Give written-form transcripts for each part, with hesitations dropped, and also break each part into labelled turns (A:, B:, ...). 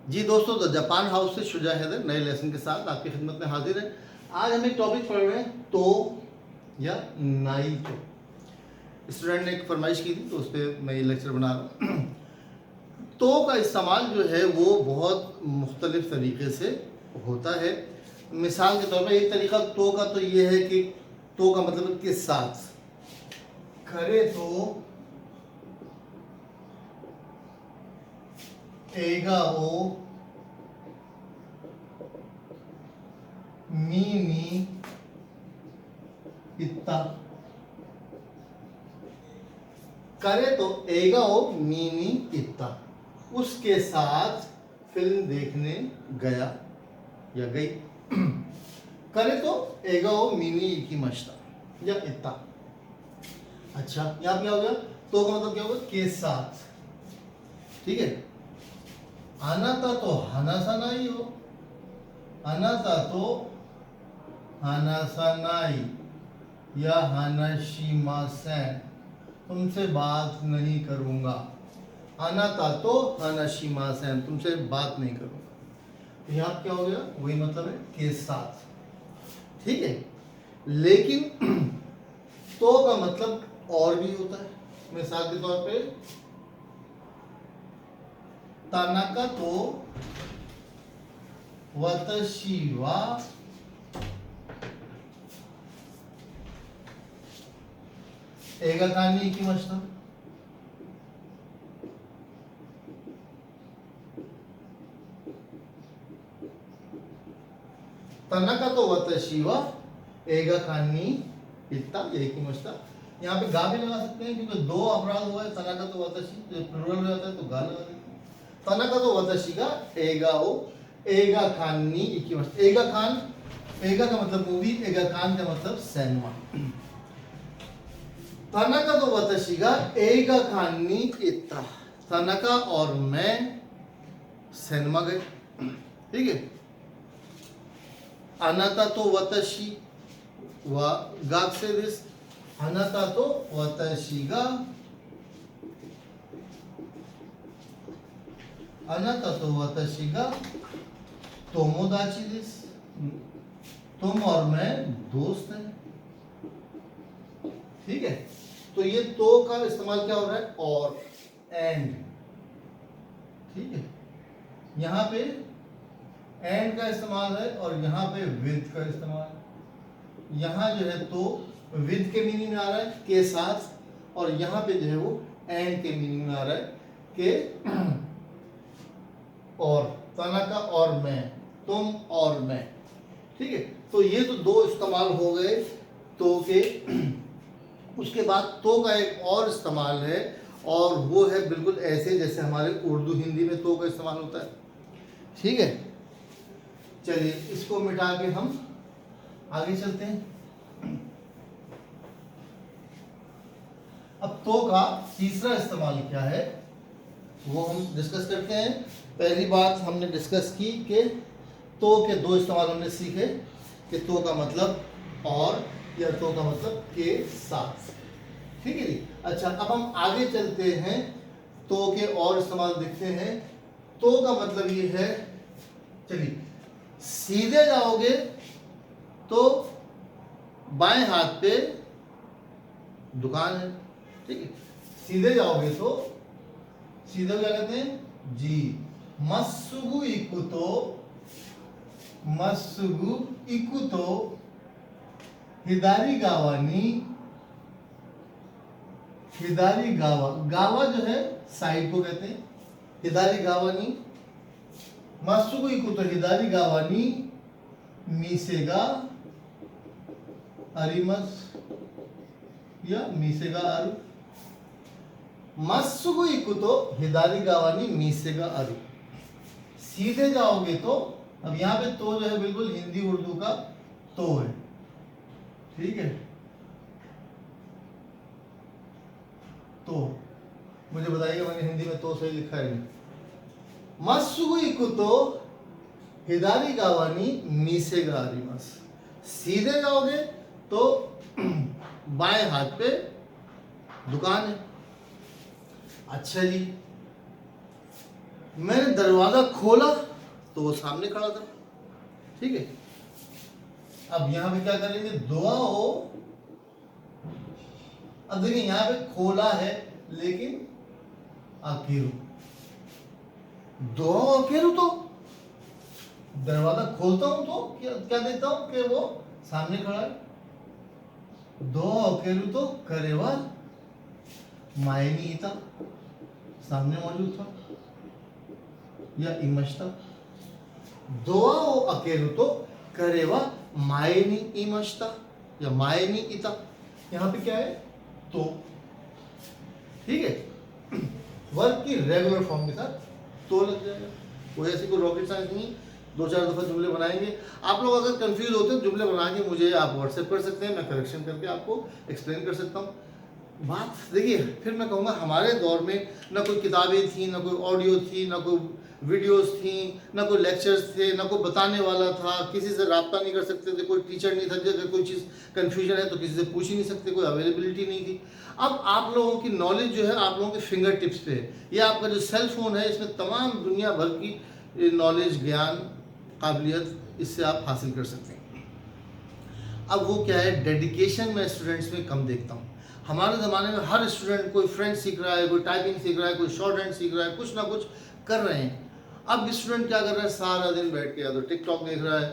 A: जी दोस्तों, the Japan house से शुजा हैदर नए लेसन के साथ आपकी खिदमत में हाजिर है। आज हम एक टॉपिक पढ़ रहे हैं तो या नाई तो। स्टूडेंट ने एक फरमाइश की थी तो उस पर मैं ये लेक्चर बना रहा हूँ। तो का इस्तेमाल जो है वो बहुत मुख्तलिफ तरीके से होता है। मिसाल के तौर पर एक तरीका तो का तो ये है कि तो का मतलब के साथ करे तो एगा ओ मी इत्ता करे तो एगा ओ मीनी इत्ता उसके साथ फिल्म देखने गया या गई। करे तो एगा ओ मीनी की मश्ता या इत्ता। अच्छा, यहां क्या हो गया? तो का मतलब क्या होगा? के साथ। ठीक है। आना था तो हनासा नाई हो, आना था तो हनासा नाई या हानाशिमासेन, तुमसे बात नहीं करूंगा। आना था तो हानाशिमासेन, तुमसे बात नहीं करूंगा। तो यहाँ क्या हो गया? वही मतलब है के साथ। ठीक है। लेकिन तो का मतलब और भी होता है। मिसाल के तौर पे तानाका तो वतशी वा एगा कानी की मश्ता। तनका तो वतशी वा एगा कानी इत्ता, यही की मश्ता। यहाँ पे गा भी लगा सकते हैं क्योंकि दो अपराध हुआ है। तनका तो वतशी प्लूरल में होता है तो गा लगा देते हैं। तनका तो वतशी का एगा ओ एगा कानी की मश्ता। एगा खान, एगा का मतलब मूवी, एगा खान का मतलब सिनेमा। तनका तो वतशी का एगा खानी इत्ता, तनका और मैं सिनेमा गए। ठीक है। अनाता तो वतशी व गाक से दिस, अनाता तो वतशी गा, अनाता तो वतशी गा तोमोदाची दिस, तुम और मैं दोस्त हैं। ठीक है। तो ये तो का इस्तेमाल क्या हो रहा है? और एंड। ठीक है। यहां पे एंड का इस्तेमाल है और यहाँ पे विद का इस्तेमाल। यहाँ जो है तो विद के मीनिंग में आ रहा है के साथ, और यहाँ पे जो है वो एंड के मीनिंग में आ रहा है के और। तनका और मैं, तुम और मैं। ठीक है। तो ये तो दो इस्तेमाल हो गए तो के। उसके बाद तो का एक और इस्तेमाल है और वो है बिल्कुल ऐसे जैसे हमारे उर्दू हिंदी में तो का इस्तेमाल होता है। ठीक है। चलिए इसको मिटा के हम आगे चलते हैं। अब तो का तीसरा इस्तेमाल क्या है वो हम डिस्कस करते हैं। पहली बात हमने डिस्कस की कि तो के दो इस्तेमाल हमने सीखे कि तो का मतलब और या तो का मतलब के साथ। ठीक है जी। अच्छा, अब हम आगे चलते हैं। तो के और इस्तेमाल देखते हैं। तो का मतलब ये है, चलिए सीधे जाओगे तो बाएं हाथ पे दुकान है। ठीक है। सीधे जाओगे तो सीधे क्या कहते हैं? जी मस्सुगु इकुतो, मस्सुगु इकुतो हिदारी गावानी, हिदारी गावा, गावा जो है साइड को कहते हैं। हिदारी गावानी मस्सुगु इकुतो हिदारी गावानी मीसेगा अरिमस या मीसेगा आरु। मस्सुगु इकुतो हिदारी गावानी मीसेगा आरु। सीधे जाओगे तो, अब यहाँ पे तो जो है बिल्कुल हिंदी उर्दू का तो है। ठीक है। तो मुझे बताइएगा मैंने हिंदी में तो सही लिखा है नहीं। मस्सुगु इकुतो हिदारी गावानी मीसेगा आरिमस। सीधे जाओगे तो बाएं हाथ पे दुकान है। अच्छा जी, मैंने दरवाजा खोला तो वो सामने खड़ा था, ठीक है। अब यहां पे क्या करेंगे, दुआ हो। अब देखिए यहां पे खोला है लेकिन अकेरू, दुआ अकेरू, तो दरवाजा खोलता हूं तो क्या क्या देखता हूं कि वो सामने खड़ा है। दो अकेलू तो करेवा मायनी था, सामने मौजूद था या इमश्ता। दो अकेलू तो करेवा मायनी इमश्ता या मायनी इता। यहां पे क्या है, तो, ठीक है। वर्ब की रेगुलर फॉर्म के साथ तो लग जाएगा, कोई ऐसी कोई रॉकेट साइंस नहीं। दो चार दफा जुमले बनाएंगे। आप लोग अगर कंफ्यूज होते हैं जुमले बना के मुझे आप व्हाट्सएप कर सकते हैं, मैं करेक्शन करके आपको एक्सप्लेन कर सकता हूँ। बात देखिए, फिर मैं कहूँगा हमारे दौर में ना कोई किताबें थी, ना कोई ऑडियो थी, ना कोई वीडियोस थी, ना कोई लेक्चर्स थे, ना कोई बताने वाला था, किसी से रब्ता नहीं कर सकते थे, कोई टीचर नहीं था। अगर कोई चीज़ कन्फ्यूजन है तो किसी से पूछ ही नहीं सकते, कोई अवेलेबिलिटी नहीं थी। अब आप लोगों की नॉलेज जो है आप लोगों के फिंगर टिप्स पे है। ये आपका जो सेल फोन है इसमें तमाम दुनिया भर की नॉलेज, ज्ञान, काबिलियत इससे आप हासिल कर सकते हैं। अब वो क्या है, डेडिकेशन मैं स्टूडेंट्स में कम देखता हूँ। हमारे ज़माने में हर स्टूडेंट कोई फ्रेंच सीख रहा है, कोई टाइपिंग सीख रहा है, कोई शॉर्ट हैंड सीख रहा है, कुछ ना कुछ कर रहे हैं। अब स्टूडेंट क्या कर रहा है, सारा दिन बैठ के या तो टिकटॉक देख रहा है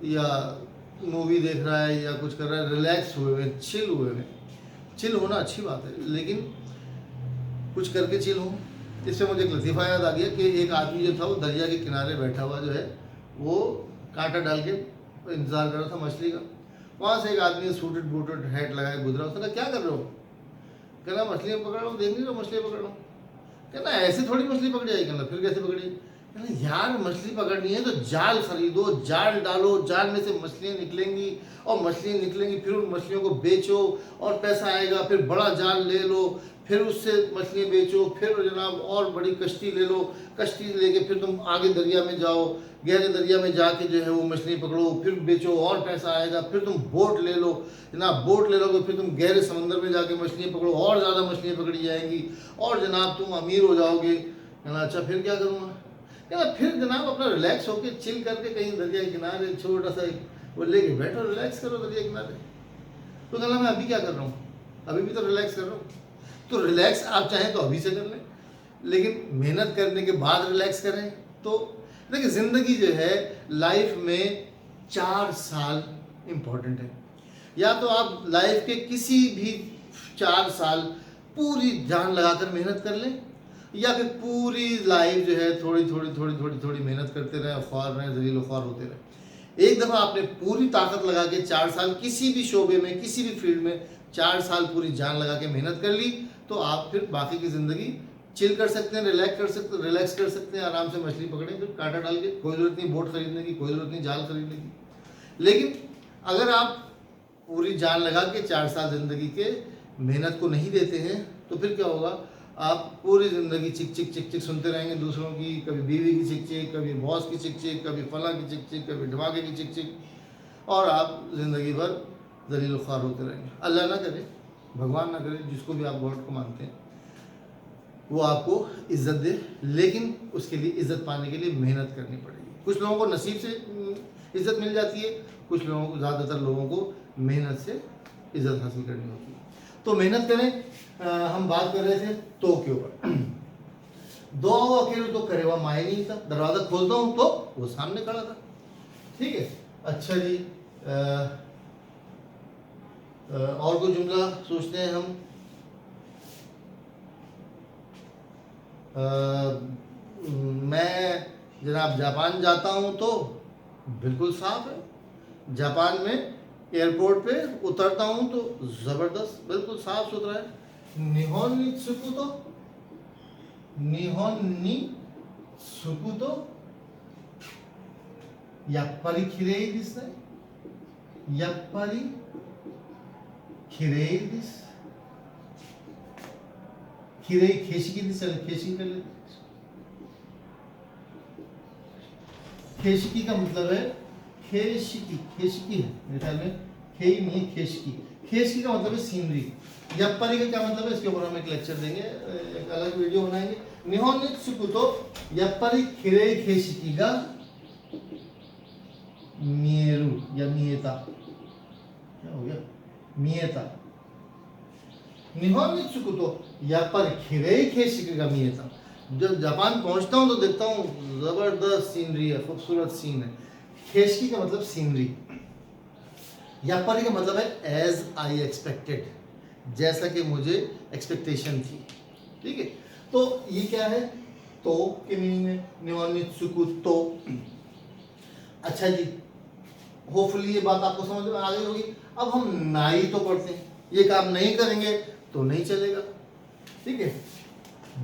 A: या मूवी देख रहा है या कुछ कर रहा है, रिलैक्स हुए हुए, चिल हुए हुए। चिल होना अच्छी बात है लेकिन कुछ करके चिल हो। इससे मुझे एक लतीफ़ा याद आ गया कि एक आदमी जो था वो दरिया के किनारे बैठा हुआ जो है वो कांटा डाल के इंतज़ार कर रहा था मछली का। वहाँ से एक आदमी सूटेड बूटेड हैट लगाए गुजरा। उसने कहा क्या कर रहे हो? कहना मछलियाँ पकड़ रहा हूँ, देख नहीं रहा मछलियाँ पकड़ रहा हूँ। कहना ऐसे थोड़ी मछली पकड़ी जाएगी। कहना फिर कैसे पकड़ी? कहना यार मछली पकड़नी है तो जाल खरीदो, जाल डालो, जाल में से मछलियाँ निकलेंगी और मछलियाँ निकलेंगी, फिर उन मछलियों को बेचो और पैसा आएगा, फिर बड़ा जाल ले लो, फिर उससे मछलियाँ बेचो, फिर जनाब और बड़ी कश्ती ले लो, कश्ती लेके फिर तुम आगे दरिया में जाओ, गहरे दरिया में जाके जो है वो मछली पकड़ो, फिर बेचो और पैसा आएगा, फिर तुम बोट ले लो जनाब, बोट ले लोगे, फिर तुम गहरे समंदर में जाके मछलियाँ पकड़ो और ज़्यादा मछलियाँ पकड़ी जाएंगी और जनाब तुम अमीर हो जाओगे। कहना अच्छा फिर क्या करूँगा? कहना फिर जनाब अपना रिलैक्स होके चिल करके कहीं दरिया किनारे छोटा सा वो लेके बैठो, रिलैक्स करो दरिया किनारे। तो कहना मैं अभी क्या कर रहा हूँ, अभी भी तो रिलैक्स कर रहा हूँ। तो रिलैक्स आप चाहें तो अभी से कर लें, लेकिन मेहनत करने के बाद रिलैक्स करें। तो देखिए ज़िंदगी जो है लाइफ में 4 साल इम्पोर्टेंट है। या तो आप लाइफ के किसी भी 4 साल पूरी जान लगाकर मेहनत कर लें, या फिर पूरी लाइफ जो है थोड़ी थोड़ी थोड़ी थोड़ी थोड़ी मेहनत करते रहें, ख्वार रहें, जलील ख्वार होते रहें। एक दफ़ा आपने पूरी ताकत लगा के 4 साल किसी भी शोबे में, किसी भी फील्ड में 4 साल पूरी जान लगा के मेहनत कर ली, तो आप फिर बाकी की ज़िंदगी चिल कर सकते हैं, रिलैक्स कर सकते हैं, आराम से मछली पकड़ें, फिर कांटा डाल के। कोई ज़रूरत नहीं बोट खरीदने की, कोई ज़रूरत नहीं जाल खरीदने की। लेकिन अगर आप पूरी जान लगा के 4 साल ज़िंदगी के मेहनत को नहीं देते हैं तो फिर क्या होगा, आप पूरी ज़िंदगी चिक चिक चिक चिक सुनते रहेंगे दूसरों की, कभी बीवी की चिक चिक, कभी बॉस की चिक चिक, कभी फला की चिक चिक, कभी ढमाके की चिक चिक, और आप ज़िंदगी भर जलील ख्वार होते रहेंगे। अल्लाह ना करे, भगवान ना करे, जिसको भी आप गॉड को मानते हैं वो आपको इज़्ज़त दे, लेकिन उसके लिए इज़्ज़त पाने के लिए मेहनत करनी पड़ेगी। कुछ लोगों को नसीब से इज़्ज़त मिल जाती है, कुछ लोगों को, ज़्यादातर लोगों को मेहनत से इज़्ज़त हासिल करनी होती है। तो मेहनत करें। हम बात कर रहे थे तो के ऊपर। दो अकेले तो करे हुआ मायने नहीं था, दरवाज़ा खोलता हूँ तो वो सामने खड़ा था, ठीक है। अच्छा जी, और कोई जुमला सोचते हैं हम। मैं जनाब जापान जाता हूँ तो बिल्कुल साफ है। जापान में एयरपोर्ट पे उतरता हूँ तो ज़बरदस्त, बिल्कुल साफ सुथरा है। निहोन नी त्सुकुतो, निहोन नी त्सुकुतो याप्पारी खिरेई दिस नहीं, याप्पारी खिरेई दिस, खिरेई खेशिकी दिस, चले खेशिकी कर लेते। खेशिकी का मतलब है खेशिकी, खेशिकी है मेरे ख्याल में, खेई नहीं खेशिकी। खेशिकी का मतलब है सीनरी। यप्परी का क्या मतलब है, इसके ऊपर हम एक लेक्चर देंगे, एक अलग वीडियो बनाएंगे। निहोन नित्सुकु तो यप्परी खिरे खेशिकी गा मिएरु या मिएता, क्या हो गया, मिएता। निहोन नित्सुकु तो यप्परी खिरे खेशिकी गा मिएता। जब जापान पहुंचता हूं तो देखता हूँ जबरदस्त सीनरी है, खूबसूरत सीन है। खेशिकी का मतलब सीनरी। यप्परी का मतलब है एज आई एक्सपेक्टेड, जैसा कि मुझे एक्सपेक्टेशन थी। ठीक है, तो ये क्या है, तो के मीनिंग में निहोन नित्सुकु तो। अच्छा जी, होपफुली ये बात आपको समझ में आ गई होगी। अब हम नाई तो पढ़ते हैं, ये काम नहीं करेंगे तो नहीं चलेगा। ठीक है,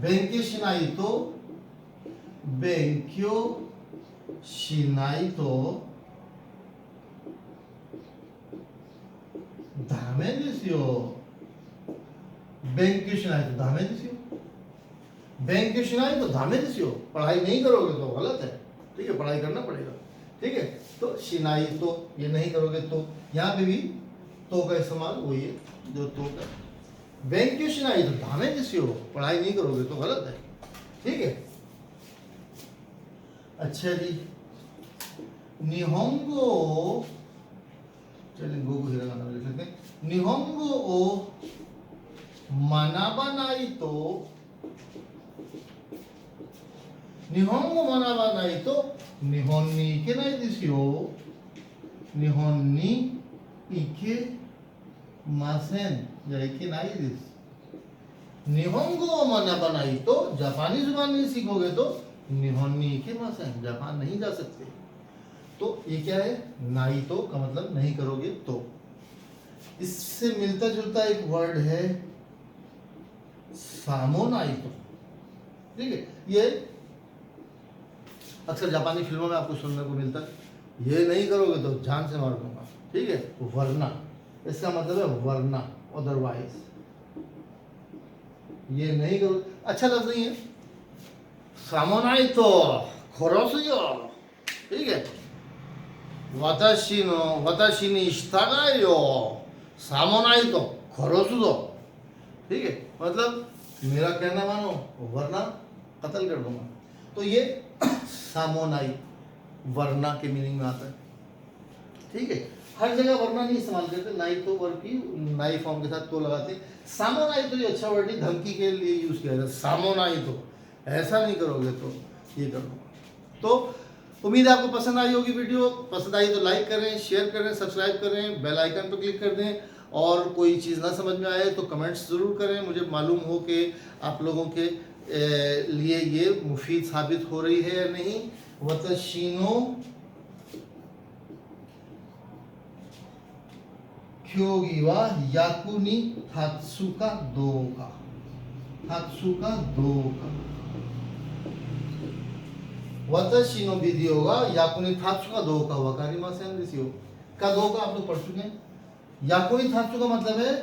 A: बेंक्यो शिनाई तो, बेंक्यो शिनाई तो दामे देसियो। बेंक्यो शिनाई तो दामे देसियो, बेंक्यो शिनाई तो दामे देसियो। पढ़ाई नहीं करोगे तो गलत है। ठीक है, पढ़ाई करना पड़ेगा। ठीक है, तो शिनाई तो ये नहीं करोगे तो, यहाँ पे भी तो का इस्तेमाल वही है जो तो का। बेंक्यो शिनाई तो दामे देसियो, पढ़ाई नहीं करोगे तो गलत है। ठीक है, अच्छा जी, निहोंगो, चलिए गो को हिरागाना में लिख लेते हैं। निहोंगो ओ मनाबा तो, निहोंगो मनाबा तो निहोनに行けないですよ。日本に行けませんया行けないです。日本語を学ばないとजापानी जुबान नहीं सीखोगे तो निहोनに行けません, जापान नहीं जा सकते। तो ये क्या है, नाई तो का मतलब नहीं करोगे तो। इससे मिलता जुलता एक वर्ड है सामोनाई तो। ठीक है, ये अक्सर जापानी फिल्मों में आपको सुनने को मिलता है। ये नहीं करोगे तो जान से मार दूंगा। ठीक है, वरना, इसका मतलब है वरना, अदरवाइज। ये नहीं करो, अच्छा लफ्ज नहीं है। सामोनाई तो खरोसुयो। ठीक है, वताशी नि शितागायो सामोनाई तो खरोसु दो। ठीक है, मतलब मेरा कहना मानो वरना कत्ल कर दूंगा। तो ये सामोनाई वरना के मीनिंग में आता है। ठीक है, हर जगह वरना नहीं इस्तेमाल करते, नाई तो वर्ड की नाई फॉर्म के साथ तो लगाते। सामोनाई तो ये अच्छा वर्ड नहीं, धमकी के लिए यूज किया जाता है। सामोनाई तो ऐसा नहीं करोगे तो ये कर दूंगा। तो उम्मीद है आपको पसंद आई होगी वीडियो। पसंद आई तो लाइक करें, शेयर करें, सब्सक्राइब करें, बेल आइकन पर क्लिक कर दें। और कोई चीज़ ना समझ में आए तो कमेंट्स ज़रूर करें, मुझे मालूम हो कि आप लोगों के लिए ये मुफीद साबित हो रही है या नहीं। वतशीनो क्योगी वा याकुनी थात्सुका दोका, थात्सुका दोका। वतशी नो विधियो गा याकुनी थात्सुका दोका वकारिमासेन देसियो। का दोका आप लोग पढ़ चुके हैं। याकुनी थात्सु का मतलब है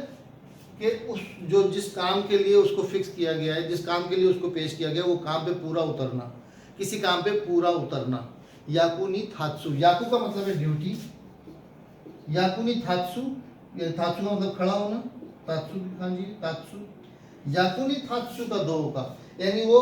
A: कि उस जो जिस काम के लिए उसको फिक्स किया गया है, जिस काम के लिए उसको पेश किया गया, वो काम पे पूरा उतरना, किसी काम पे पूरा उतरना। याकुनी थात्सु, याकू का मतलब है ड्यूटी। याकुनी थात्सु, थात्सु का मतलब खड़ा होना, तात्सु हाँ जी तात्सु। याकुनी थात्सु का दो का यानी वो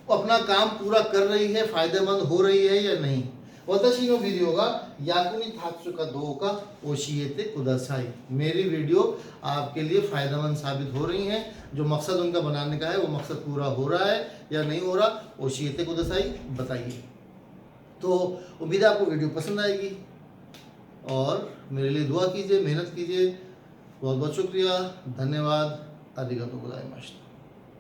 A: अपना काम पूरा कर रही है, फायदेमंद हो रही है या नहीं। वतशी नो वीडियो का याकुनी थात्सु का दो का ओशिएते कुदासाई। मेरी वीडियो आपके लिए फायदेमंद साबित हो रही हैं, जो मकसद उनका बनाने का है वो मकसद पूरा हो रहा है या नहीं हो रहा, ओशिएते कुदासाई बताइए। तो उम्मीद है आपको वीडियो पसंद आएगी और मेरे लिए दुआ कीजिए, मेहनत कीजिए। बहुत बहुत शुक्रिया, धन्यवाद, आरिगातो गोजाइमासिता।